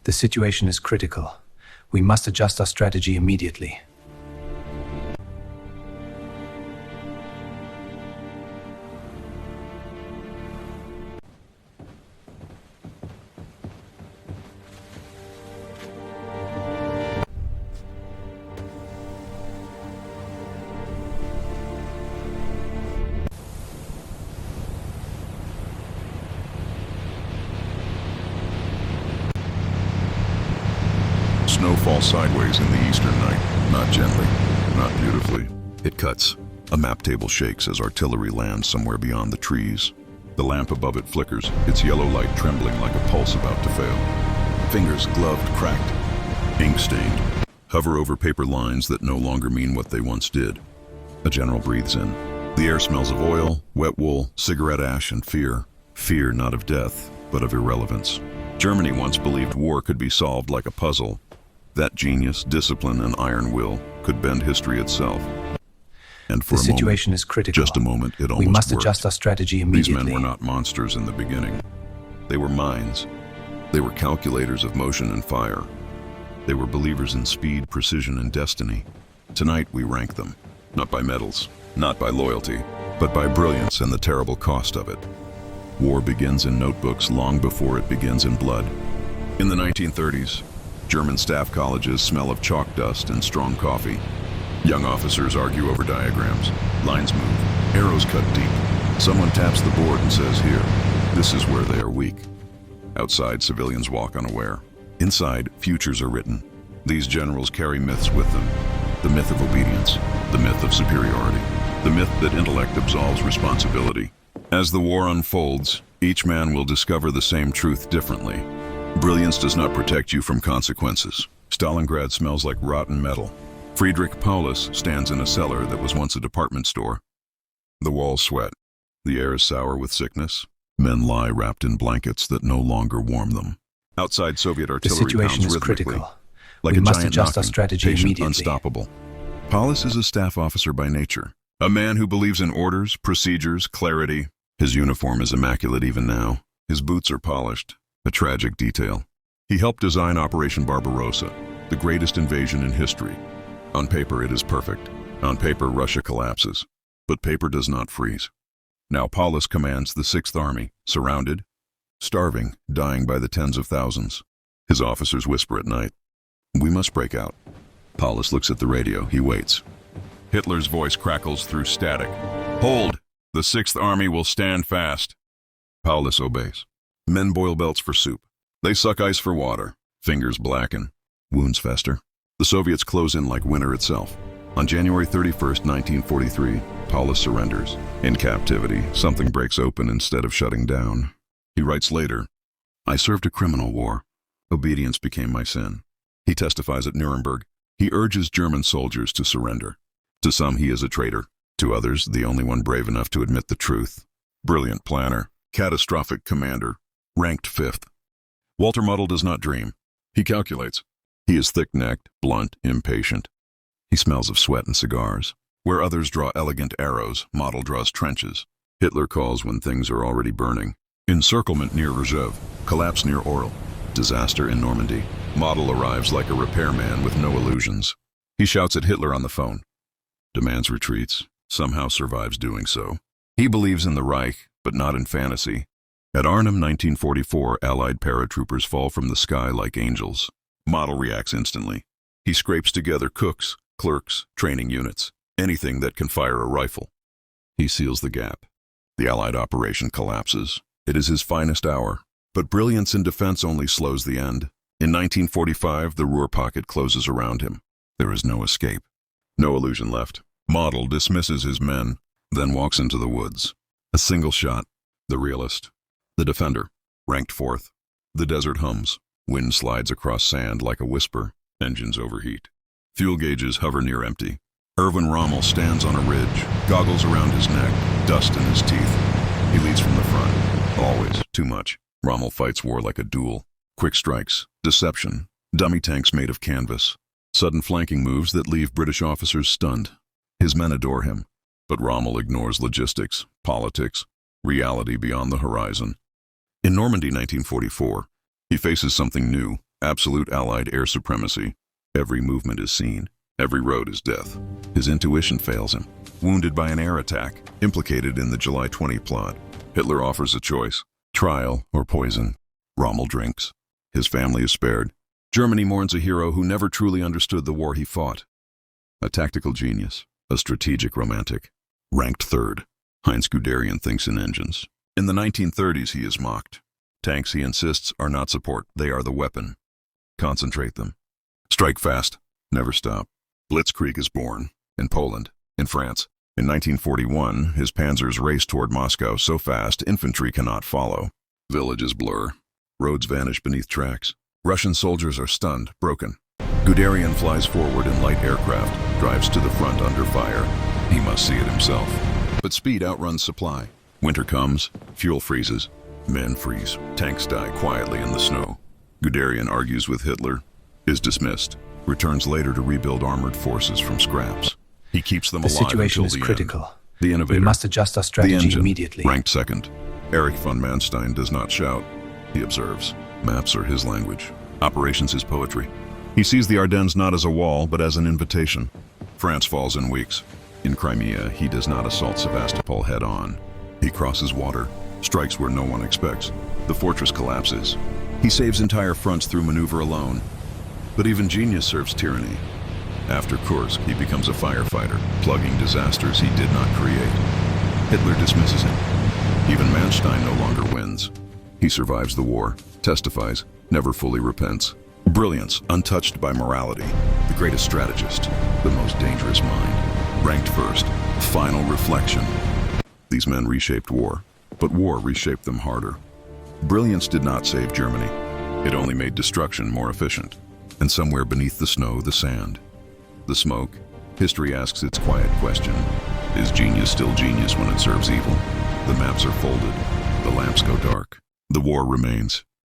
The situation is critical. We must adjust our strategy immediately. Snow falls sideways in the eastern night, not gently, not beautifully. It cuts. A map table shakes as artillery lands somewhere beyond the trees. The lamp above it flickers, its yellow light trembling like a pulse about to fail. Fingers gloved, cracked, ink-stained, hover over paper lines that no longer mean what they once did. A general breathes in. The air smells of oil, wet wool, cigarette ash, and fear. Fear not of death, but of irrelevance. Germany once believed war could be solved like a puzzle. That genius, discipline, and iron will could bend history itself. And for The situation is critical. just a moment, it almost We must worked. adjust our strategy These immediately. men were not monsters in the beginning. They were minds. They were calculators of motion and fire. They were believers in speed, precision, and destiny. Tonight we rank them, not by medals, not by loyalty, but by brilliance and the terrible cost of it. War begins in notebooks long before it begins in blood. In the 1930s, German staff colleges smell of chalk dust and strong coffee. Young officers argue over diagrams. Lines move. Arrows cut deep. Someone taps the board and says, "Here, this is where they are weak." Outside, civilians walk unaware. Inside, futures are written. These generals carry myths with them. The myth of obedience, the myth of superiority, the myth that intellect absolves responsibility. As the war unfolds, each man will discover the same truth differently. Brilliance does not protect you from consequences. Stalingrad smells like rotten metal. Friedrich Paulus stands in a cellar that was once a department store. The walls sweat. The air is sour with sickness. Men lie wrapped in blankets that no longer warm them. Outside, Soviet The artillery situation pounds is rhythmically, critical. like We a must giant adjust our knocking, strategy patient, immediately. unstoppable. Paulus is a staff officer by nature, a man who believes in orders, procedures, clarity. His uniform is immaculate even now. His boots are polished, a tragic detail. He helped design Operation Barbarossa, the greatest invasion in history. On paper, it is perfect. On paper, Russia collapses. But paper does not freeze. Now Paulus commands the 6th Army, surrounded, starving, dying by the tens of thousands. His officers whisper at night, "We must break out." Paulus looks at the radio. He waits. Hitler's voice crackles through static. "Hold! The 6th Army will stand fast." Paulus obeys. Men boil belts for soup. They suck ice for water. Fingers blacken. Wounds fester. The Soviets close in like winter itself. On January 31st, 1943, Paulus surrenders. In captivity, something breaks open instead of shutting down. He writes later, "I served a criminal war. Obedience became my sin." He testifies at Nuremberg. He urges German soldiers to surrender. To some, he is a traitor. To others, the only one brave enough to admit the truth. Brilliant planner, catastrophic commander, ranked 5th. Walter Muddle does not dream. He calculates. He is thick-necked, blunt, impatient. He smells of sweat and cigars. Where others draw elegant arrows, Muddle draws trenches. Hitler calls when things are already burning. Encirclement near Rzhev, collapse near Orel, disaster in Normandy. Muddle arrives like a repairman with no illusions. He shouts at Hitler on the phone, demands retreats, somehow survives doing so. He believes in the Reich, but not in fantasy. At Arnhem, 1944, Allied paratroopers fall from the sky like angels. Muddle reacts instantly. He scrapes together cooks, clerks, training units, anything that can fire a rifle. He seals the gap. The Allied operation collapses. It is his finest hour. But brilliance in defense only slows the end. In 1945, the Ruhr pocket closes around him. There is no escape. No illusion left. Muddle dismisses his men, then walks into the woods. A single shot. The realist. The defender. Ranked 4th. The desert hums. Wind slides across sand like a whisper. Engines overheat. Fuel gauges hover near empty. Erwin Rommel stands on a ridge, goggles around his neck, dust in his teeth. He leads from the front. Always too much. Rommel fights war like a duel. Quick strikes, deception, dummy tanks made of canvas. Sudden flanking moves that leave British officers stunned. His men adore him. But Rommel ignores logistics, politics, reality beyond the horizon. In Normandy, 1944, he faces something new, Absolute Allied air supremacy. Every movement is seen. Every road is death. His intuition fails him. Wounded by an air attack, implicated in the July 20 plot, Hitler offers a choice: trial or poison. Rommel drinks. His family is spared. Germany mourns a hero who never truly understood the war he fought. A tactical genius, a strategic romantic. Ranked third. Heinz Guderian thinks in engines. In the 1930s he is mocked. Tanks, he insists, are not support, they are the weapon. Concentrate them. Strike fast. Never stop. Blitzkrieg is born. In Poland. In France. In 1941, his panzers race toward Moscow so fast infantry cannot follow. Villages blur. Roads vanish beneath tracks. Russian soldiers are stunned, broken. Guderian flies forward in light aircraft, drives to the front under fire. He must see it himself. But speed outruns supply. Winter comes, fuel freezes. Men freeze. Tanks die quietly in the snow. Guderian argues with Hitler, is dismissed, returns later to rebuild armored forces from scraps. He keeps them The alive situation until is the critical. end. The innovator. We must adjust our The strategy engine, immediately. ranked second. Erich von Manstein does not shout. He observes. Maps are his language. Operations his poetry. He sees the Ardennes not as a wall, but as an invitation. France falls in weeks. In Crimea, he does not assault Sevastopol head-on. He crosses water, strikes where no one expects. The fortress collapses. He saves entire fronts through maneuver alone. But even genius serves tyranny. After Kursk, he becomes a firefighter, plugging disasters he did not create. Hitler dismisses him. Even Manstein no longer wins. He survives the war, testifies, never fully repents. Brilliance, untouched by morality. The greatest strategist, the most dangerous mind. Ranked first, final reflection. These men reshaped war, but war reshaped them harder. Brilliance did not save Germany. It only made destruction more efficient. And somewhere beneath the snow, the sand, the smoke, history asks its quiet question. Is genius still genius when it serves evil? The maps are folded. The lamps go dark. The war remains.